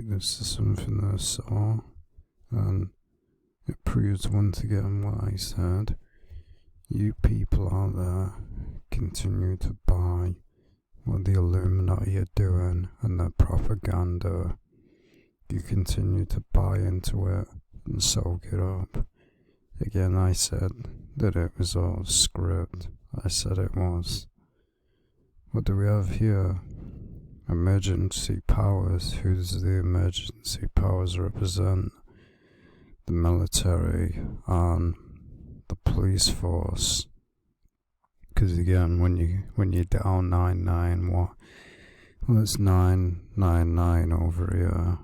Right, this is something that I saw, and it proves once again what I said. You people out there continue to buy what the Illuminati are doing and their propaganda. You continue to buy into it and soak it up. Again, I said that it was all script. I said it was. What do we have here? Emergency powers. Who does the emergency powers represent? The military and the police force. Because again, when you dial 99, what? Well, it's 999 over here.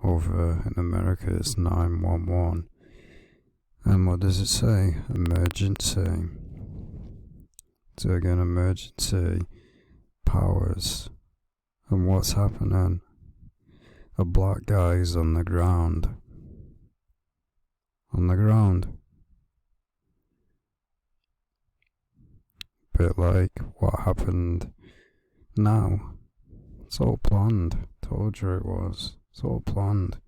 Over in America, it's 911. And what does it say? Emergency. So again, emergency powers. And what's happening? A black guy's on the ground. On the ground. Bit like what happened now. It's all planned. Told you it was. It's all planned.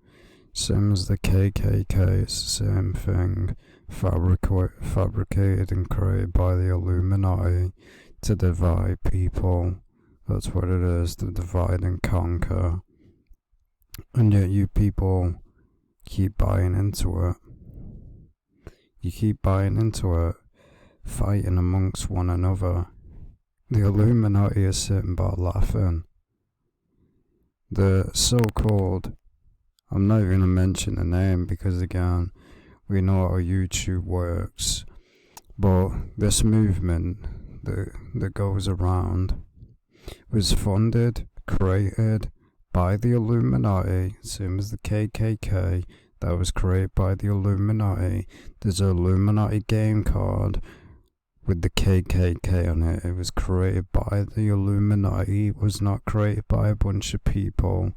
Same as the KKK, it's the same thing. Fabricated and created by the Illuminati to divide people. That's what it is, to divide and conquer. And yet you people keep buying into it. You keep buying into it, fighting amongst one another. The Illuminati is sitting back laughing. The so-called, I'm not even going to mention the name because again, we know how YouTube works. But this movement that goes around was funded, created by the Illuminati, same as the KKK, that was created by the Illuminati. There's an Illuminati game card with the KKK on it. It was created by the Illuminati. It was not created by a bunch of people.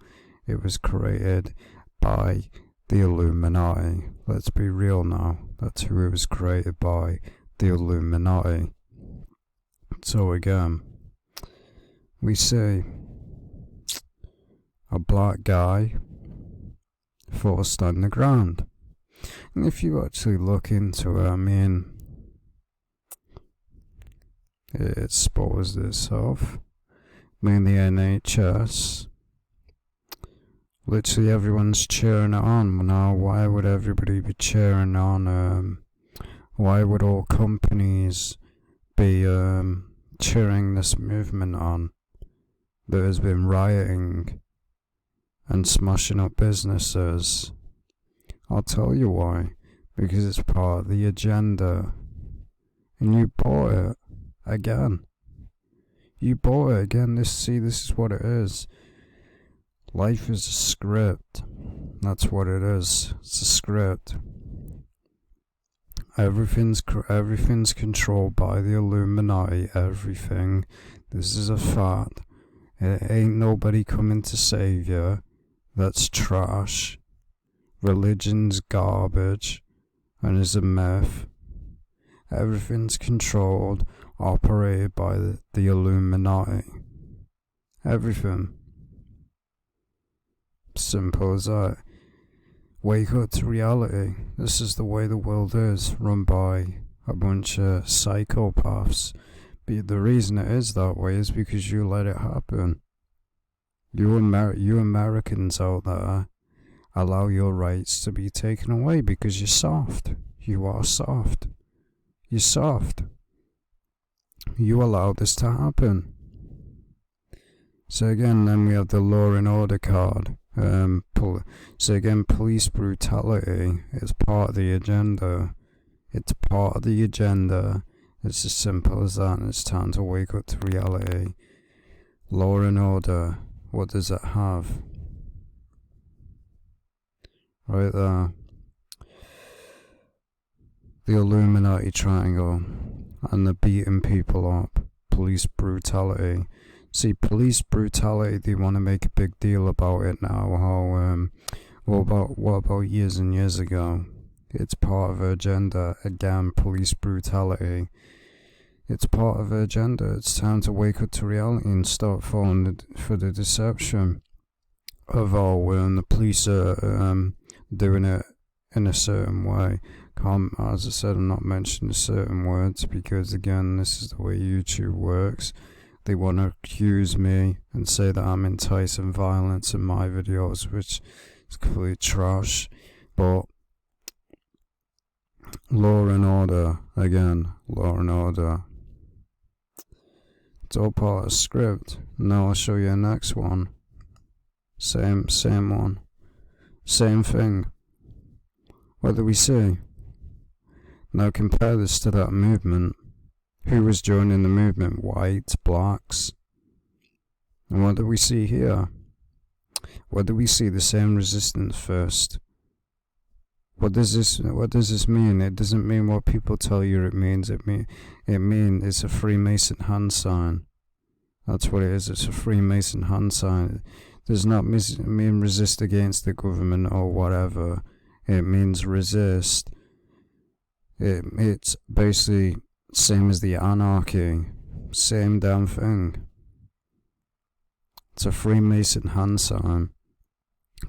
It was created by the Illuminati. Let's be real now. That's who it was created by, the Illuminati. So again, we see a black guy forced on the ground. And if you actually look into it, I mean, it exposed itself. I mean, the NHS, literally everyone's cheering it on. Now, why would everybody be cheering on? Why would all companies be cheering this movement on that has been rioting and smashing up businesses? I'll tell you why. Because it's part of the agenda. And you bought it again. You bought it again. This is what it is. Life is a script. That's what it is. It's a script. Everything's controlled by the Illuminati. Everything. This is a fact. It ain't nobody coming to save you. That's trash. Religion's garbage and is a myth. Everything's controlled, operated by the Illuminati. Everything. Simple as that. Wake up to reality. This is the way the world is, run by a bunch of psychopaths. But the reason it is that way is because you let it happen. You Americans out there allow your rights to be taken away because you're soft. You are soft. You're soft. You allow this to happen. So again, then we have the law and order card. So again, police brutality is part of the agenda. It's part of the agenda. It's as simple as that, and it's time to wake up to reality. Law and order. What does it have? Right there. The Illuminati triangle. And they're beating people up. Police brutality. See, police brutality, they want to make a big deal about it now. How, what about years and years ago? It's part of her agenda. Again, police brutality. It's part of her agenda. It's time to wake up to reality and stop falling for the deception. the police are doing it in a certain way. As I said, I'm not mentioning certain words because, again, this is the way YouTube works. They want to accuse me and say that I'm enticing violence in my videos, which is complete trash. But law and order, again, law and order. It's all part of script. Now I'll show you the next one. Same one. Same thing. What do we see? Now compare this to that movement. Who was joining the movement? Whites, blacks. And what do we see here? What do we see? The same resistance first. What does this mean? It doesn't mean what people tell you it means. It means it's a Freemason hand sign. That's what it is. It's a Freemason hand sign. It does not mean resist against the government or whatever. It means resist. It's basically same as the anarchy. Same damn thing. It's a Freemason hand sign.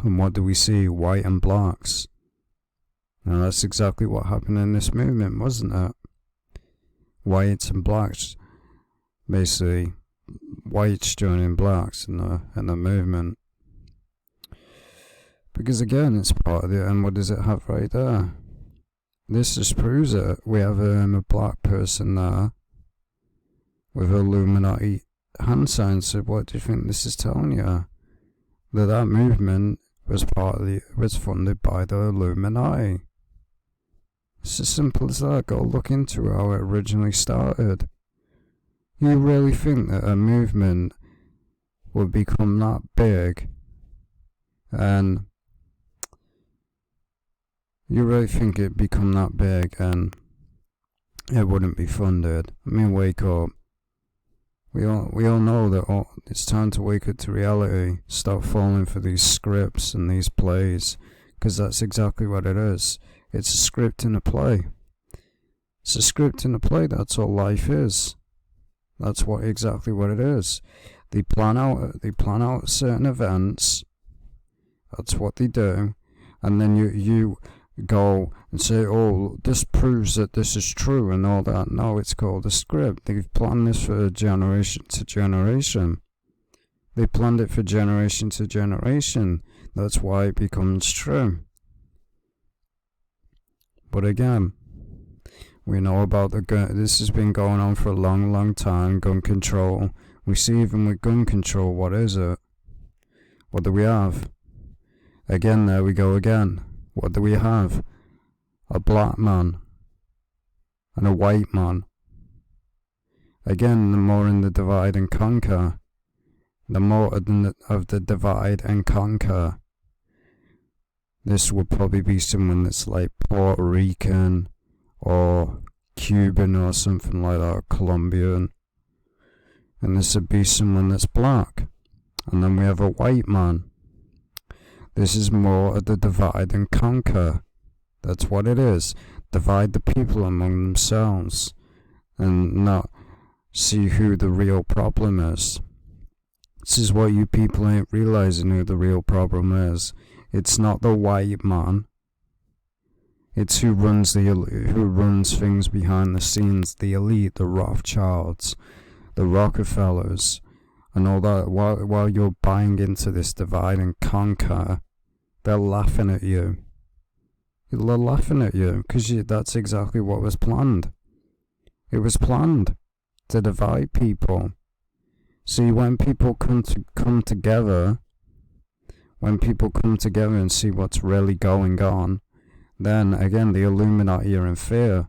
And what do we see? White and blacks. Now that's exactly what happened in this movement, wasn't it? Whites and blacks, basically, whites joining blacks in the movement. Because again, it's part of it, and what does it have right there? This just proves it. We have a black person there with Illuminati hand signs. So what do you think this is telling you? That movement was funded by the Illuminati. It's as simple as that. Go look into how it originally started. You really think that a movement would become that big, and you really think it'd become that big and it wouldn't be funded? I mean, wake up. We all know that it's time to wake up to reality. Stop falling for these scripts and these plays, because that's exactly what it is. It's a script in a play. It's a script in a play. That's all life is. That's exactly what it is. They plan out certain events. That's what they do, and then you go and say, "Oh, this proves that this is true," and all that. No, it's called a script. They've planned this for generation to generation. They planned it for generation to generation. That's why it becomes true. But again, we know about the gun. This has been going on for a long, long time. Gun control. We see even with gun control, what is it? What do we have? Again, there we go again. What do we have? A black man and a white man. Again, the more in the divide and conquer. The more of the divide and conquer. This would probably be someone that's like Puerto Rican or Cuban or something like that, Colombian. And this would be someone that's black. And then we have a white man. This is more of the divide and conquer. That's what it is. Divide the people among themselves and not see who the real problem is. This is what you people ain't realizing, who the real problem is. It's not the white man. It's who runs things behind the scenes, the elite, the Rothschilds, the Rockefellers, and all that. While you're buying into this divide and conquer, they're laughing at you. They're laughing at you because that's exactly what was planned. It was planned to divide people. See, when people come together, when people come together and see what's really going on, then again the Illuminati are in fear.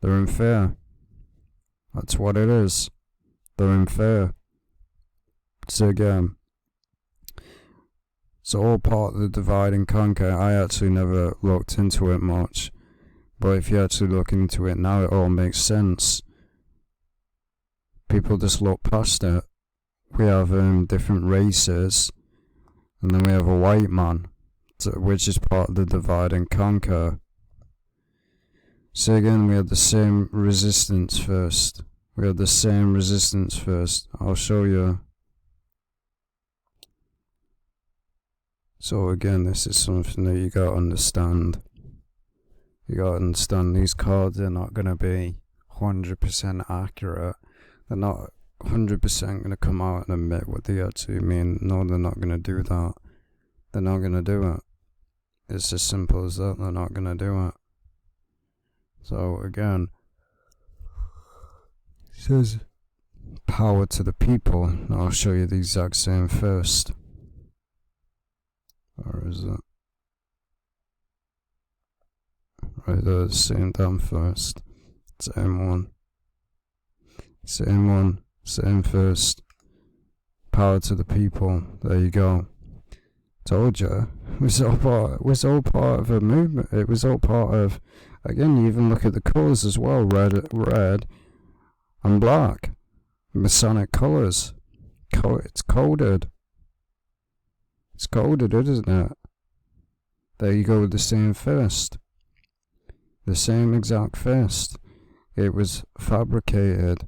They're in fear. That's what it is. They're in fear. So again, it's all part of the divide and conquer. I actually never looked into it much, but if you actually look into it now, it all makes sense. People just look past it. We have different races, and then we have a white man, which is part of the divide and conquer. So again, we had the same resistance first. I'll show you. So again, this is something that you gotta understand. You gotta understand these cards are not gonna be 100% accurate. They're not 100% gonna come out and admit what they actually mean. No, they're not gonna do that. They're not gonna do it. It's as simple as that. They're not gonna do it. So again, it says power to the people. And I'll show you the exact same first. Or is it? Right there, same damn first. Same one. Same one. Same first. Power to the people. There you go. Told you. It was all part of a movement. It was all part of, again, you even look at the colours as well. Red and black. Masonic colours. It's coded. It's coded, isn't it? There you go with the same fist. The same exact fist. It was fabricated.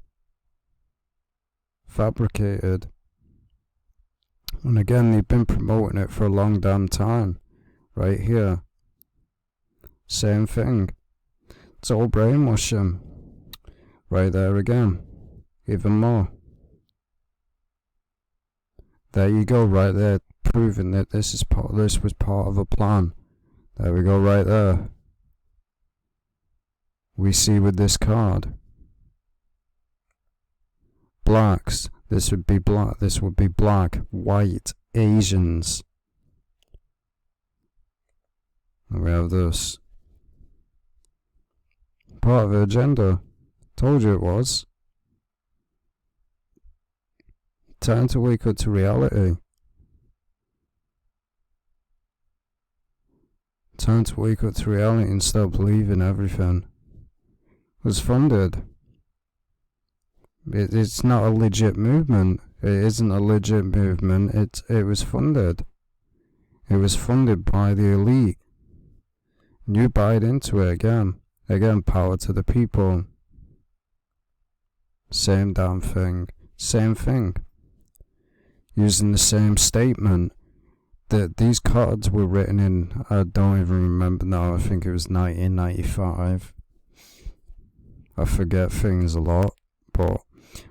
And again, they've been promoting it for a long damn time. Right here. Same thing. It's all brainwashing. Right there again. Even more. There you go, right there, proving that this was part of a plan. There we go, right there. We see with this card. Blacks. This would be black. This would be black, white, Asians. And we have this. Part of the agenda. Told you it was. Time to wake up to reality. Time to wake up to reality and stop believing everything. It was funded. It's not a legit movement. It isn't a legit movement. It was funded. It was funded by the elite. You buy it into it again. Again, power to the people. Same damn thing. Same thing. Using the same statement. That these cards were written in, I don't even remember now, I think it was 1995. I forget things a lot, but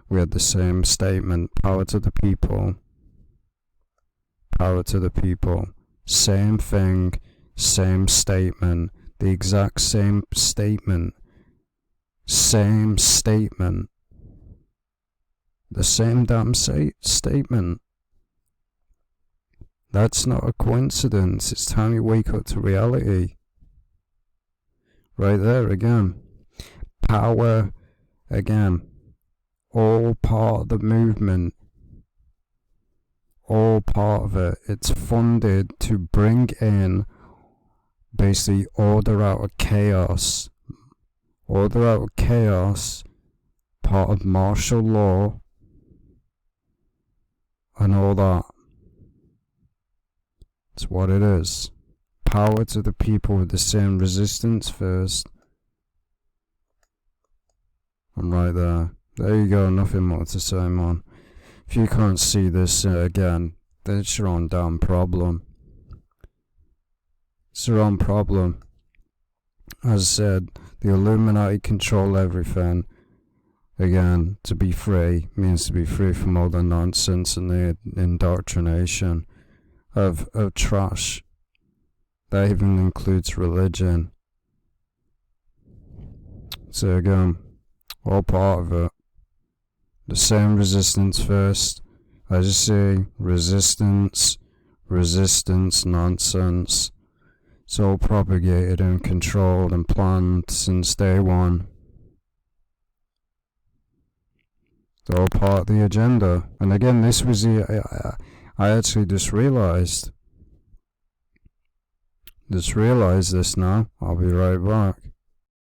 we had the same statement. Power to the people. Power to the people. Same thing, same statement. The exact same statement. Same statement. The same damn statement. That's not a coincidence. It's time you wake up to reality. Right there again. Power again. All part of the movement. All part of it. It's funded to bring in basically order out of chaos. Order out of chaos. Part of martial law. And all that. It's what it is. Power to the people with the same resistance first. And right there. There you go, nothing more to say, man. If you can't see this again, then it's your own damn problem. It's your own problem. As I said, the Illuminati control everything. Again, to be free means to be free from all the nonsense and the indoctrination of trash. That even includes religion. So again, all part of it. The same resistance first. As you see, resistance nonsense. It's all propagated and controlled and planned since day one. It's all part of the agenda. And again, this was the... I actually just realized this now. I'll be right back.